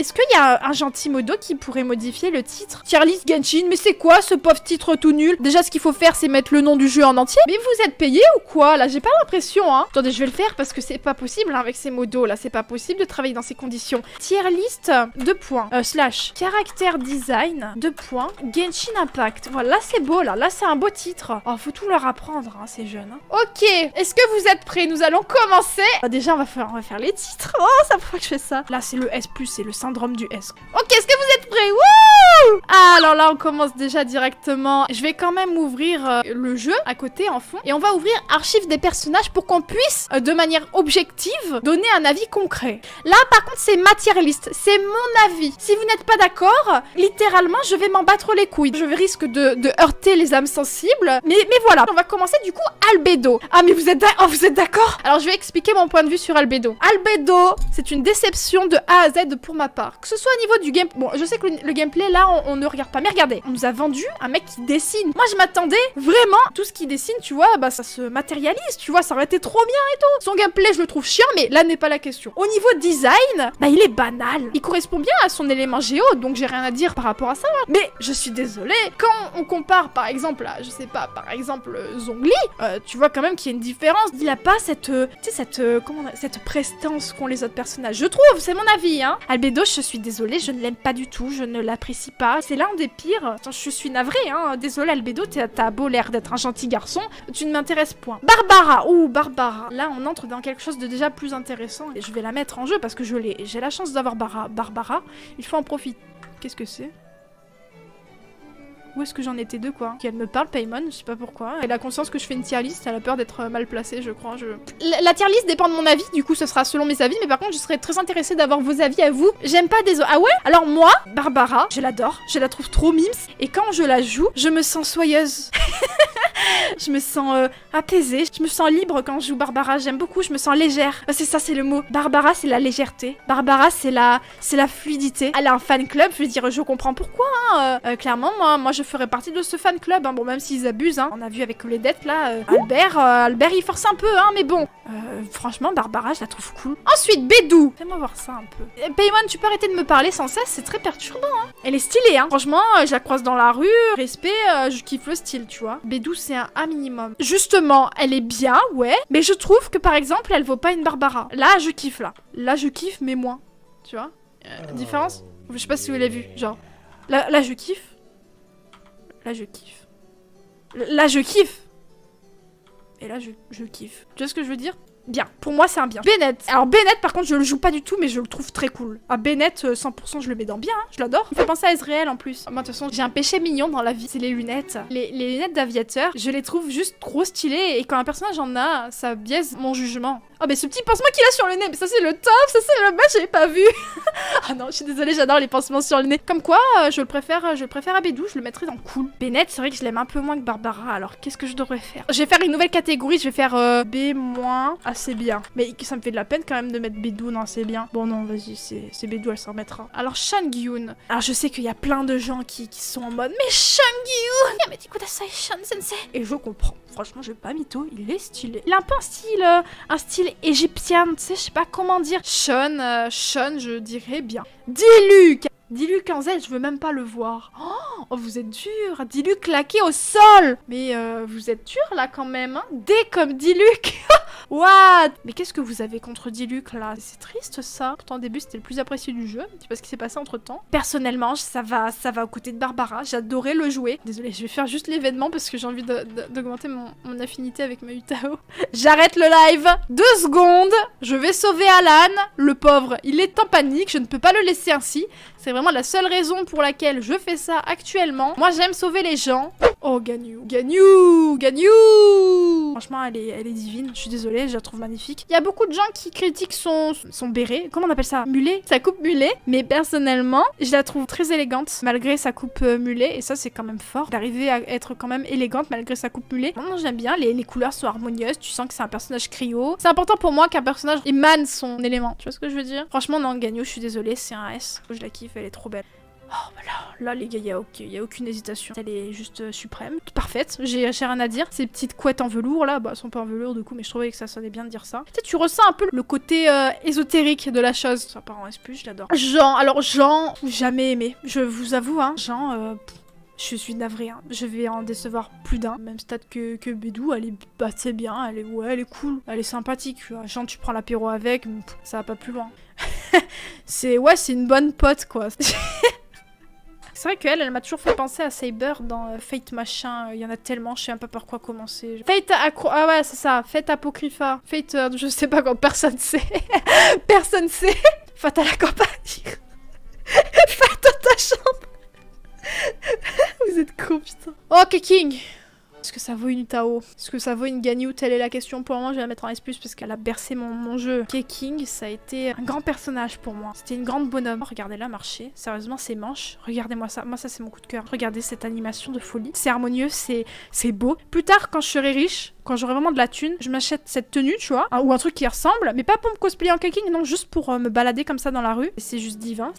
Est-ce qu'il y a un gentil modo qui pourrait modifier le titre? Tier list Genshin, mais c'est quoi ce pauvre titre tout nul? Déjà, ce qu'il faut faire, c'est mettre le nom du jeu en entier. Mais vous êtes payé ou quoi? Là, j'ai pas l'impression, hein. Attendez, je vais le faire parce que c'est pas possible hein, avec ces modos, là. C'est pas possible de travailler dans ces conditions. Tier list, 2 points, slash, caractère design, 2 points, Genshin Impact. Voilà, là, c'est beau, là. Là, c'est un beau titre. Oh, faut tout leur apprendre, hein, ces jeunes. Hein. Ok, est-ce que vous êtes prêts? Nous allons commencer. Déjà, on va faire les titres. Oh, ça pourrait que je fais ça. Là, c'est le S+, c'est le syndrome du S. Ok, est-ce que vous êtes prêts? Wouh! Ah, alors là, on commence déjà directement. Je vais quand même ouvrir le jeu à côté, en fond. Et on va ouvrir archives des personnages pour qu'on puisse, de manière objective, donner un avis concret. Là, par contre, c'est ma tier list. C'est mon avis. Si vous n'êtes pas d'accord, littéralement, je vais m'en battre les couilles. Je risque de heurter les âmes sensibles. Mais voilà. On va commencer, du coup, Albedo. Ah, mais vous êtes d'accord? Alors, je vais expliquer mon point de vue sur Albedo. Albedo, c'est une déception de A à Z pour ma part. Que ce soit au niveau du game... Bon, je sais que le gameplay, là, on ne regarde pas. Mais regardez, on nous a vendu un mec qui dessine. Moi, je m'attendais vraiment... Tout ce qu'il dessine, tu vois, bah, ça se matérialise, tu vois. Ça aurait été trop bien et tout. Son gameplay, je le trouve chiant, mais là n'est pas la question. Au niveau design, bah, il est banal. Il correspond bien à son élément géo, donc j'ai rien à dire par rapport à ça. Mais je suis désolée. Quand on compare, par exemple, à, je sais pas, par exemple, Zhongli, tu vois quand même qu'il y a une différence. Il a pas cette, tu sais, cette prestance qu'ont les autres personnages. Je trouve, c'est mon avis, hein. Albedo, je suis désolée, je ne l'aime pas du tout, je ne l'apprécie pas. C'est l'un des pires. Attends, je suis navrée, hein. Désolée, Albedo, t'as beau l'air d'être un gentil garçon, tu ne m'intéresses point. Barbara, ouh, Barbara. Là, on entre dans quelque chose de déjà plus intéressant et je vais la mettre en jeu parce que j'ai la chance d'avoir Barbara. Il faut en profiter. Qu'est-ce que c'est? Où est-ce que j'en étais de quoi? Qu'elle me parle, Paimon, je sais pas pourquoi. Elle a conscience que je fais une tier list, elle a peur d'être mal placée, je crois. La tier list dépend de mon avis, du coup ce sera selon mes avis, mais par contre je serais très intéressée d'avoir vos avis à vous. J'aime pas des... Ah ouais? Alors moi, Barbara, je l'adore, je la trouve trop mimes, et quand je la joue, je me sens soyeuse. Je me sens apaisée, je me sens libre quand je joue Barbara, j'aime beaucoup, je me sens légère. C'est ça, c'est le mot. Barbara, c'est la légèreté. Barbara, c'est la fluidité. Elle a un fan club, je veux dire, je comprends pourquoi. Hein. Clairement, moi, je ferais partie de ce fan club. Hein. Bon, même s'ils abusent, hein. On a vu avec les dettes, là, Albert, il force un peu, hein, mais bon. Franchement, Barbara, je la trouve cool. Ensuite, Bédou. Fais-moi voir ça un peu. Paimon, tu peux arrêter de me parler sans cesse, c'est très perturbant, hein. Elle est stylée, hein. Franchement, je la croise dans la rue, respect, je kiffe le style, tu vois. Bédou, c'est un minimum. Justement, elle est bien, ouais, mais je trouve que, par exemple, elle vaut pas une Barbara. Là, je kiffe, là. Là, je kiffe, mais moins. Tu vois différence? Je sais pas si vous l'avez vu, genre. Là, je kiffe. Là, je kiffe. Là, je kiffe. Et là, je kiffe. Tu vois ce que je veux dire? Bien, pour moi c'est un bien. Bennett. Alors Bennett par contre je le joue pas du tout mais je le trouve très cool. Ah Bennett 100% je le mets dans bien, hein. Je l'adore. Il fait penser à Ezreal en plus. Moi de toute façon j'ai un péché mignon dans la vie, c'est les lunettes. Les lunettes d'aviateur, je les trouve juste trop stylées et quand un personnage en a, ça biaise mon jugement. Oh mais ce petit pansement qu'il a sur le nez, mais ça c'est le top, ça c'est le match, j'avais pas vu. Ah non, je suis désolée, j'adore les pansements sur le nez. Comme quoi, je le préfère à Bédou, je le mettrais dans cool. Bennett, c'est vrai que je l'aime un peu moins que Barbara, alors qu'est-ce que je devrais faire? Je vais faire une nouvelle catégorie, je vais faire B-, assez bien. Mais ça me fait de la peine quand même de mettre Bédou dans assez bien. Bon non, vas-y, c'est Bédou, elle s'en remettra. Alors Shangyun. Alors je sais qu'il y a plein de gens qui sont en mode mais Shangyun, mais écoute ça, Shan Sensei. Et je comprends. Franchement, je vais pas mytho, il est stylé. Il a un peu un style égyptien, tu sais, je sais pas comment dire. Sean, je dirais bien. Diluc en Z, je veux même pas le voir. Oh, vous êtes dur. Diluc claqué au sol. Mais vous êtes dur là quand même. Hein. D comme Diluc. What? Mais qu'est-ce que vous avez contre Diluc là? C'est triste ça. Pourtant au début c'était le plus apprécié du jeu. Je sais pas ce qui s'est passé entre temps. Personnellement, ça va aux côtés de Barbara. J'adorais le jouer. Désolée, je vais faire juste l'événement parce que j'ai envie d'augmenter mon affinité avec ma Utao. J'arrête le live. 2 secondes. Je vais sauver Alan. Le pauvre, il est en panique. Je ne peux pas le laisser ainsi. C'est vraiment la seule raison pour laquelle je fais ça actuellement. Moi, j'aime sauver les gens. Oh, Ganyu. Franchement, elle est divine. Je suis désolée, je la trouve magnifique. Il y a beaucoup de gens qui critiquent son béret. Comment on appelle ça? Mulet? Sa coupe mulet. Mais personnellement, je la trouve très élégante malgré sa coupe mulet. Et ça, c'est quand même fort d'arriver à être quand même élégante malgré sa coupe mulet. Non, j'aime bien. Les couleurs sont harmonieuses. Tu sens que c'est un personnage cryo. C'est important pour moi qu'un personnage émane son élément. Tu vois ce que je veux dire? Franchement, non, Ganyu, je suis désolée, c'est un S. Je la kiffe, elle est trop belle. Oh, bah là, les gars, y a aucune hésitation. Elle est juste suprême. Parfaite, j'ai rien à dire. Ces petites couettes en velours, là, bah, elles sont pas en velours, du coup, mais je trouvais que ça sonnait bien de dire ça. Tu sais, tu ressens un peu le côté ésotérique de la chose. Ça part en S+, je l'adore. Jean, jamais aimé. Je vous avoue, hein, Jean, je suis navrée, hein. Je vais en décevoir plus d'un. Même stade que Bédou, elle est bah, c'est bien, elle est cool, elle est sympathique. Jean, tu prends l'apéro avec, ça va pas plus loin. c'est une bonne pote, quoi. C'est vrai qu'elle m'a toujours fait penser à Saber dans Fate machin, il y en a tellement, je sais même pas par quoi commencer. Fate ah ouais, c'est ça, Fate Apocrypha. Fate, je sais pas quoi, personne sait. Personne sait. Fate à la campagne. Fate dans ta chambre. Vous êtes con, putain. Oh, Keking. Est-ce que ça vaut une Tao? Est-ce que ça vaut une Ganyu? Telle est la question pour moi. Je vais la mettre en S+, parce qu'elle a bercé mon jeu. Keking, ça a été un grand personnage pour moi. C'était une grande bonhomme. Oh, regardez-la marcher. Sérieusement, ses manches. Regardez-moi ça. Moi, ça, c'est mon coup de cœur. Regardez cette animation de folie. C'est harmonieux, c'est beau. Plus tard, quand je serai riche, quand j'aurai vraiment de la thune, je m'achète cette tenue, tu vois, ou un truc qui ressemble, mais pas pour me cosplayer en Keking, non, juste pour me balader comme ça dans la rue. C'est juste divin.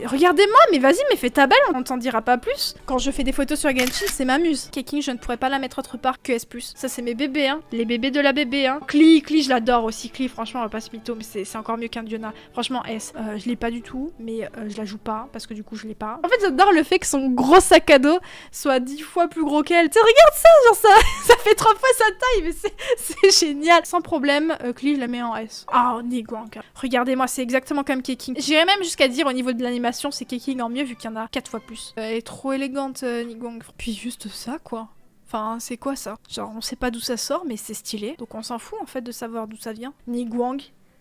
Regardez-moi, mais vas-y, mais fais ta belle, on t'en dira pas plus. Quand je fais des photos sur Genshin, c'est ma muse. Keking, je ne pourrais pas la mettre autre part que S+. Ça, c'est mes bébés, hein. Les bébés de la bébé, hein. Klee, je l'adore aussi. Klee, franchement, on va pas se mytho, mais c'est encore mieux qu'un Diona. Franchement, S, je l'ai pas du tout, mais je la joue pas, parce que du coup, je l'ai pas. En fait, j'adore le fait que son gros sac à dos soit 10 fois plus gros qu'elle. Tu sais, regarde ça, genre ça fait 3 fois sa taille, mais c'est génial. Sans problème, Klee, je la mets en S. Oh, Niguang. Regardez-moi, c'est exactement comme Keking. J'irais même jusqu'à dire au niveau de l'animation, c'est Keking en mieux vu qu'il y en a 4 fois plus. Elle est trop élégante, Niguang. Puis juste ça, quoi. Enfin, c'est quoi ça? Genre, on sait pas d'où ça sort, mais c'est stylé. Donc on s'en fout en fait de savoir d'où ça vient. Niguang.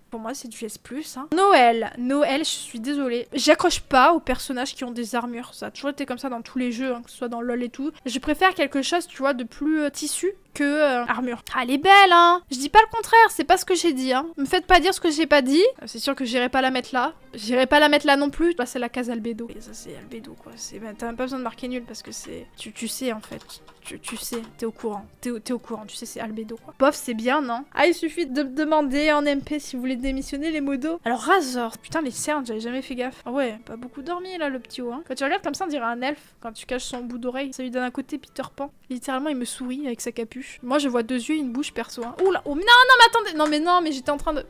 Pour moi, c'est du S+, hein. Noël, je suis désolée. J'accroche pas aux personnages qui ont des armures. Ça a toujours été comme ça dans tous les jeux, hein, que ce soit dans LoL et tout. Je préfère quelque chose, tu vois, de plus tissu que armure. Ah, elle est belle, hein. Je dis pas le contraire, c'est pas ce que j'ai dit, hein. Me faites pas dire ce que j'ai pas dit. C'est sûr que j'irai pas la mettre là. J'irai pas la mettre là non plus. Là, c'est la case Albedo. Et ça, c'est Albedo, quoi. T'as même pas besoin de marquer nul parce que c'est... Tu sais, en fait. Tu sais, t'es au courant. T'es au courant, tu sais, c'est Albedo, quoi. Bof, c'est bien, non? Ah, il suffit de demander en MP si vous voulez démissionner les modos. Alors, Razor. Putain, les cernes, j'avais jamais fait gaffe. Ah ouais, pas beaucoup dormi, là, le petit haut, hein. Quand tu regardes comme ça, on dirait un elfe. Quand tu caches son bout d'oreille, ça lui donne un côté Peter Pan. Littéralement, il me sourit avec sa capuche. Moi, je vois 2 yeux et une bouche, perso, hein. Oula, oh, mais non, mais attendez. Non, mais j'étais en train de...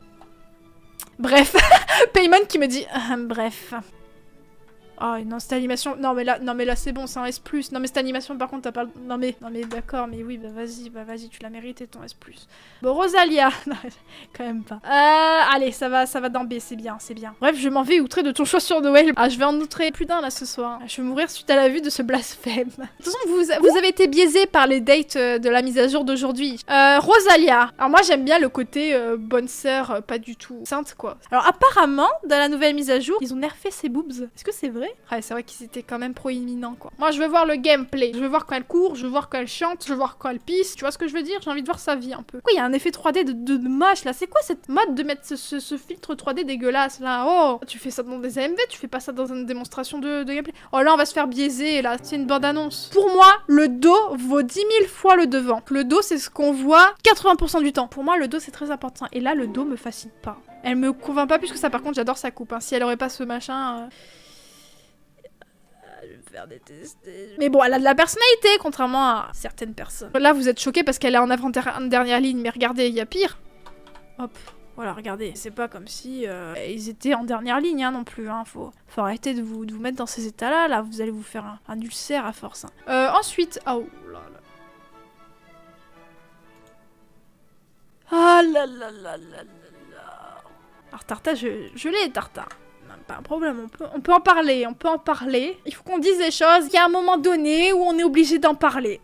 Bref. Paymon qui me dit... bref. Oh non, cette animation... Non mais là c'est bon, c'est un S+. Non mais cette animation par contre t'as pas... Non mais d'accord, mais oui, bah vas-y, tu l'as mérité ton S+. Bon, Rosalia... Non, quand même pas. Allez, ça va dans B, c'est bien. Bref, je m'en vais outrer de ton choix sur Noël. Ah, je vais en outrer plus d'un là ce soir. Je vais mourir suite à la vue de ce blasphème. De toute façon, vous avez été biaisé par les dates de la mise à jour d'aujourd'hui. Rosalia. Alors moi j'aime bien le côté bonne sœur, pas du tout sainte quoi. Alors apparemment, dans la nouvelle mise à jour, ils ont nerfé ses boobs. Est-ce que c'est vrai? Ouais, c'est vrai qu'ils étaient quand même proéminents, quoi. Moi, je veux voir le gameplay. Je veux voir quand elle court, je veux voir quand elle chante, je veux voir quand elle pisse. Tu vois ce que je veux dire? J'ai envie de voir sa vie, un peu. Pourquoi il y a un effet 3D de moche, là? C'est quoi cette mode de mettre ce filtre 3D dégueulasse, là? Oh! Tu fais ça dans des AMV, tu fais pas ça dans une démonstration de gameplay. Oh, là, on va se faire biaiser, là. C'est une bande-annonce. Pour moi, le dos vaut 10 000 fois le devant. Le dos, c'est ce qu'on voit 80% du temps. Pour moi, le dos, c'est très important. Et là, le dos me fascine pas. Elle me convainc pas plus que ça. Par contre, j'adore sa coupe, hein. Si elle aurait pas ce machin... Je vais me faire détester. Mais bon, elle a de la personnalité, contrairement à certaines personnes. Là, vous êtes choqués parce qu'elle est en avant-dernière ligne, mais regardez, il y a pire. Hop, voilà, regardez. C'est pas comme si ils étaient en dernière ligne, hein, non plus. Hein. Faut arrêter de vous mettre dans ces états-là. Là, vous allez vous faire un ulcère à force. Hein. Ensuite... Oh là là. Ah là là là là là. Alors, Tarta, je l'ai, Tarta. Pas un problème, on peut en parler, Il faut qu'on dise des choses, il y a un moment donné où on est obligé d'en parler.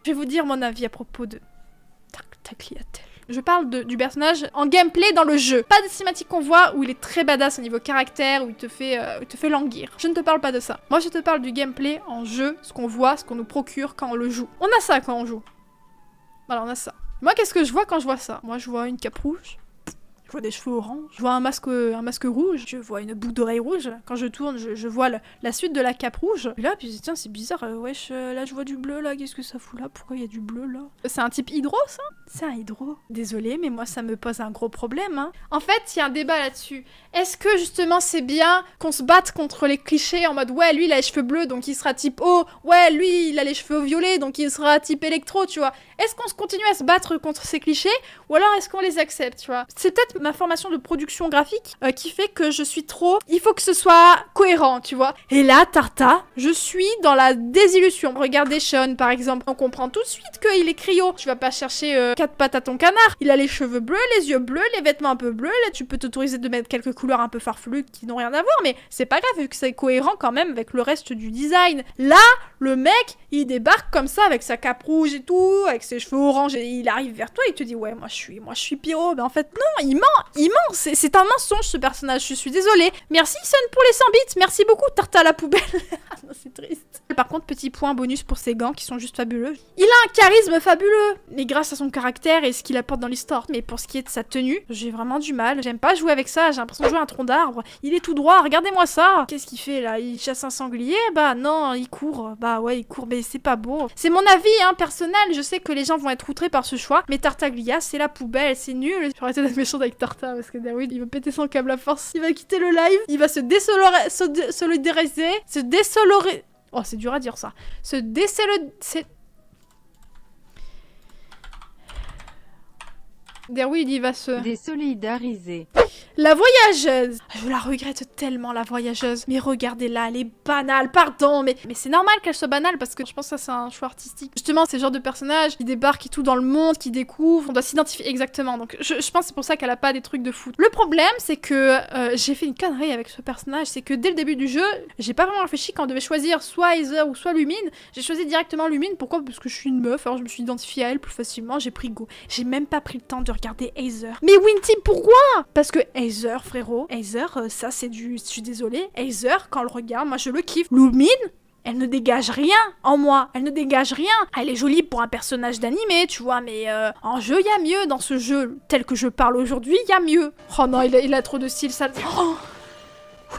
Je vais vous dire mon avis à propos de Takliatel. Je parle du personnage en gameplay dans le jeu. Pas des cinématiques qu'on voit où il est très badass au niveau caractère, où il te fait languir. Je ne te parle pas de ça. Moi je te parle du gameplay en jeu, ce qu'on voit, ce qu'on nous procure quand on le joue. On a ça quand on joue. Voilà, on a ça. Moi, qu'est-ce que je vois quand je vois ça? Moi, je vois une cape rouge. Je vois des cheveux orange, je vois un masque rouge, je vois une boucle d'oreille rouge. Quand je tourne, je vois la suite de la cape rouge. Et là, puis tiens, c'est bizarre, wesh, là je vois du bleu là, qu'est-ce que ça fout là? Pourquoi il y a du bleu là? C'est un type hydro ça? C'est un hydro. Désolée, mais moi ça me pose un gros problème. Hein. En fait, il y a un débat là-dessus. Est-ce que justement c'est bien qu'on se batte contre les clichés en mode ouais, lui il a les cheveux bleus donc il sera type O, ouais, lui il a les cheveux violets donc il sera type électro, tu vois? Est-ce qu'on se continue à se battre contre ces clichés ou alors est-ce qu'on les accepte, tu vois? C'est peut-être ma formation de production graphique qui fait que je suis trop... Il faut que ce soit cohérent, tu vois? Et là, Tarta, je suis dans la désillusion. Regardez Sean, par exemple. On comprend tout de suite qu'il est cryo. Tu vas pas chercher 4 pattes à ton canard. Il a les cheveux bleus, les yeux bleus, les vêtements un peu bleus. Là, tu peux t'autoriser de mettre quelques couleurs un peu farfelues qui n'ont rien à voir, mais c'est pas grave vu que c'est cohérent quand même avec le reste du design. Là, le mec, il débarque comme ça avec sa cape rouge et tout, avec ses cheveux orange et il arrive vers toi et il te dit ouais, moi je suis pyro. Mais en fait, non, il ment, c'est un mensonge ce personnage, je suis désolée. Merci Sun pour les 100 bits, merci beaucoup Tarta à la poubelle. Non, c'est triste. Par contre, petit point bonus pour ses gants qui sont juste fabuleux. Il a un charisme fabuleux, mais grâce à son caractère et ce qu'il apporte dans l'histoire. Mais pour ce qui est de sa tenue, j'ai vraiment du mal. J'aime pas jouer avec ça, j'ai l'impression de jouer un tronc d'arbre. Il est tout droit, regardez-moi ça. Qu'est-ce qu'il fait là? Il chasse un sanglier? Bah non, il court. Bah ouais, il court, mais c'est pas beau. C'est mon avis, hein, personnel. Je sais que les gens vont être outrés par ce choix, mais Tartaglia, c'est la poubelle, c'est nul. J'aurais été d'être méchante avec Tarta parce que Darwin, il va péter son câble à force. Il va quitter le live, il va se désolidariser, se désolorer. Oh, c'est dur à dire ça. Se désolidariser. Darwin, il va se désolidariser. La voyageuse. Je la regrette tellement, la voyageuse. Mais regardez-la, elle est banale, pardon. Mais c'est normal qu'elle soit banale parce que je pense que ça, c'est un choix artistique. Justement, c'est le genre de personnage qui débarque et tout dans le monde, qui découvre. On doit s'identifier exactement. Donc, je pense que c'est pour ça qu'elle a pas des trucs de foot. Le problème, c'est que j'ai fait une connerie avec ce personnage. C'est que dès le début du jeu, j'ai pas vraiment réfléchi quand on devait choisir soit Heather ou soit Lumine. J'ai choisi directement Lumine. Pourquoi? Parce que je suis une meuf. Alors, je me suis identifiée à elle plus facilement. J'ai pris Go. J'ai même pas pris le temps de regarder Heather. Mais Winty, pourquoi? Parce que Heather, frérot, Heather, ça c'est du... Je suis désolée, Heather, quand on le regarde, moi je le kiffe. Lumine, elle ne dégage rien en moi, elle ne dégage rien. Elle est jolie pour un personnage d'animé, tu vois, mais en jeu, il y a mieux. Dans ce jeu tel que je parle aujourd'hui, il y a mieux. Oh non, il a trop de style, ça... Oh,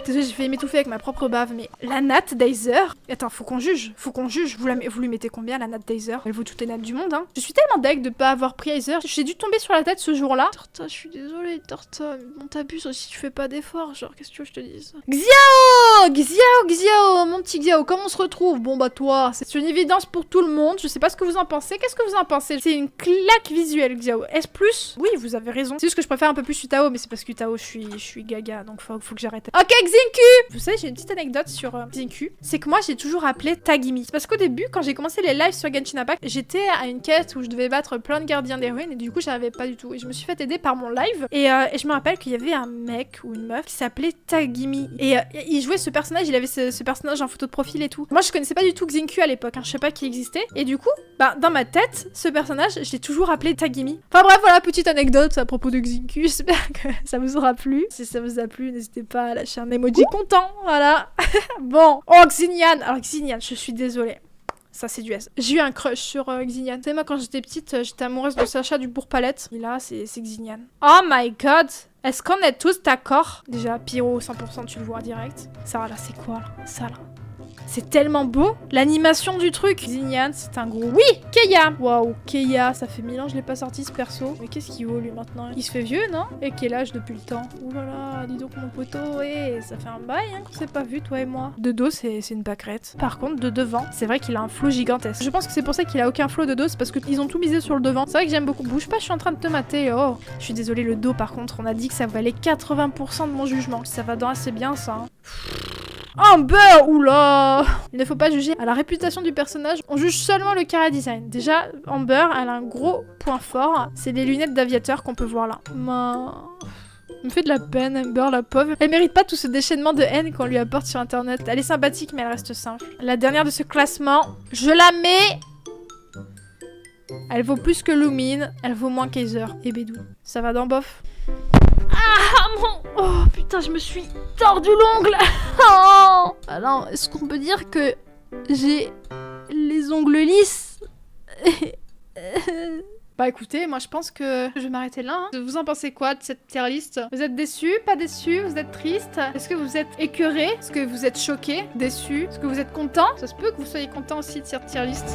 désolée, j'ai failli m'étouffer avec ma propre bave, mais la natte d'Heather... Attends, faut qu'on juge. Vous lui mettez combien, la natte d'Heather? Elle vaut toutes les nattes du monde, hein. Je suis tellement deg de pas avoir pris Heather. J'ai dû tomber sur la tête ce jour-là. Tarta, je suis désolée, Tarta. Bon, t'abuses aussi, tu fais pas d'efforts. Genre, qu'est-ce que tu veux que je te dise? Xiao, mon petit Xiao, comment on se retrouve? Bon, bah toi, c'est une évidence pour tout le monde. Je sais pas ce que vous en pensez. Qu'est-ce que vous en pensez? C'est une claque visuelle, Xiao. Est-ce plus? Oui, vous avez raison. C'est juste que je préfère un peu plus Utao, mais c'est parce que Utao, je suis gaga, donc faut que j'arrête. Ok, Xinku! Vous savez, j'ai une petite anecdote sur Xinku. C'est que moi, j'ai toujours appelé Tagimi. C'est parce qu'au début, quand j'ai commencé les lives sur Genshin Impact, j'étais à une quête où je devais battre plein de gardiens des ruines et du coup, j'arrivais pas du tout. Et je me suis fait aider par mon live. Et je me rappelle qu'il y avait un mec ou une meuf qui s'appelait Tagimi. Et il jouait ce personnage, il avait ce personnage en photo de profil et tout. Moi, je connaissais pas du tout Xinku à l'époque, hein. Je sais pas qui existait. Et du coup, bah, dans ma tête, ce personnage, je l'ai toujours appelé Tagimi. Enfin bref, voilà, petite anecdote à propos de Xinku. J'espère que ça vous aura plu. Si ça vous a plu, n'hésitez pas à lâcher un emoji content, voilà. Bon, oh Xignan. Alors Xignan, je suis désolée. Ça c'est du S. J'ai eu un crush sur Xignan. Tu sais, moi quand j'étais petite, j'étais amoureuse de Sacha du Bourg-Palette. Et là, c'est Xignan. Oh my god. Est-ce qu'on est tous d'accord? Déjà, Pyro 100%, tu le vois direct. Ça là, c'est quoi là? Ça là. C'est tellement beau, l'animation du truc. Xignan, c'est un gros... Oui, Keia. Waouh, Keia, ça fait 1000 ans, je l'ai pas sorti ce perso. Mais qu'est-ce qu'il vaut lui maintenant? Il se fait vieux, non? Et quel âge depuis le temps? Ouh là là, dis donc mon poteau, ça fait un bail hein, qu'on s'est pas vu, toi et moi. De dos, c'est une pâquerette. Par contre, de devant, c'est vrai qu'il a un flow gigantesque. Je pense que c'est pour ça qu'il a aucun flow de dos, c'est parce qu'ils ont tout misé sur le devant. C'est vrai que j'aime beaucoup. Bouge pas, je suis en train de te mater. Oh, je suis désolée, le dos par contre, on a dit que ça valait 80% de mon jugement. Ça va dans assez bien ça. Hein. Amber, oula! Il ne faut pas juger à la réputation du personnage, on juge seulement le chara design. Déjà, Amber, elle a un gros point fort, c'est les lunettes d'aviateur qu'on peut voir là. Me fait de la peine, Amber, la pauvre. Elle mérite pas tout ce déchaînement de haine qu'on lui apporte sur internet. Elle est sympathique, mais elle reste simple. La dernière de ce classement, je la mets... Elle vaut plus que Lumine, elle vaut moins qu'Heather et Bédou. Ça va dans bof. Ah mon... Oh putain, je me suis tordu l'ongle. Oh. Alors, est-ce qu'on peut dire que j'ai les ongles lisses? Bah écoutez, moi je pense que je vais m'arrêter là. Hein. Vous en pensez quoi de cette tier list? Vous êtes déçus? Pas déçus? Vous êtes triste? Est-ce que vous êtes écœurés? Est-ce que vous êtes choqués? Déçus? Est-ce que vous êtes content? Ça se peut que vous soyez content aussi de cette tier list.